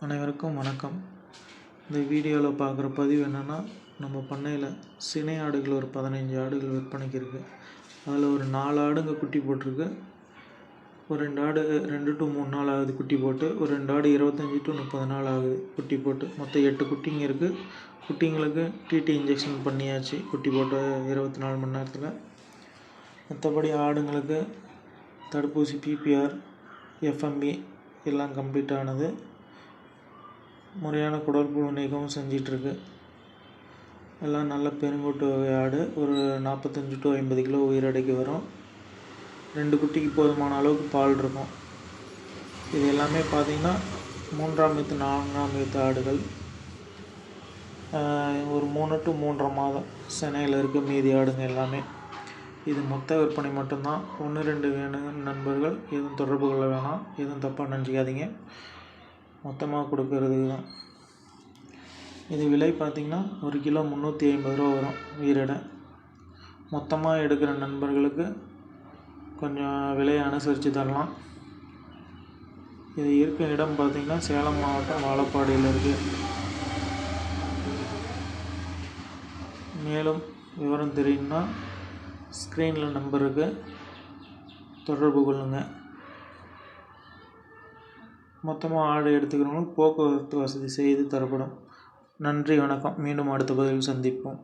அனைவருக்கும் வணக்கம். இந்த வீடியோவில் பார்க்குற பதிவு என்னென்னா, நம்ம பண்ணையில் சினை ஆடுகள் ஒரு 15 ஆடுகள் விற்பனைக்கு இருக்குது. அதில் ஒரு 4 ஆடுங்க குட்டி போட்டிருக்கு. ஒரு 2 ஆடு 2 to 3 நாள் ஆகுது குட்டி போட்டு. ஒரு 2 ஆடு 25 to 30 நாள் ஆகுது குட்டி போட்டு. மொத்தம் 8 குட்டிங்க இருக்குது. குட்டிங்களுக்கு டிடி இன்ஜெக்ஷன் பண்ணியாச்சு குட்டி போட்ட 24 மணி நேரத்தில். மற்றபடி ஆடுங்களுக்கு தடுப்பூசி பிபிஆர், எஃப்எம்பி எல்லாம் கம்ப்ளீட் ஆனது. முறையான குடற்புழு நீக்கமும் செஞ்சிட்ருக்கு. எல்லாம் நல்ல பெருங்கூட்டு வகை ஆடு. ஒரு 45 to 50 கிலோ உயிரடைக்கு வரும். 2 குட்டிக்கு போதுமான அளவுக்கு பால் இருக்கும். இது எல்லாமே பார்த்திங்கன்னா 3ஆம் ஈத்து 4ஆம் ஈத்து ஆடுகள். ஒரு 3 to 3.5 மாதம் சென்னையில் இருக்க மீதி ஆடுங்க எல்லாமே. இது மொத்த விற்பனை மட்டும்தான். 1-2 வேணும் நண்பர்கள் எதுவும் தொடர்பு கொள்ள வேணாம், எதுவும் தப்பாக நினச்சிக்காதீங்க. மொத்தமாக கொடுக்கறதுக்கு தான். இது விலை பார்த்திங்கன்னா 1 கிலோ 350 ரூபா வரும் உயிரிடை. மொத்தமாக எடுக்கிற நண்பர்களுக்கு கொஞ்சம் விலையை அனுசரித்து தரலாம். இது இருக்கும் இடம் பார்த்திங்கன்னா சேலம் மாவட்டம் வாழப்பாடியில் இருக்குது. மேலும் விவரம் தெரியும்னா ஸ்க்ரீனில் நம்பருக்கு தொடர்பு கொள்ளுங்கள். மொத்தமாக ஆடு எடுத்துக்கிறவங்களுக்கு போக்குவரத்து வசதி செய்து தரப்படும். நன்றி, வணக்கம். மீண்டும் அடுத்த பதிவில் சந்திப்போம்.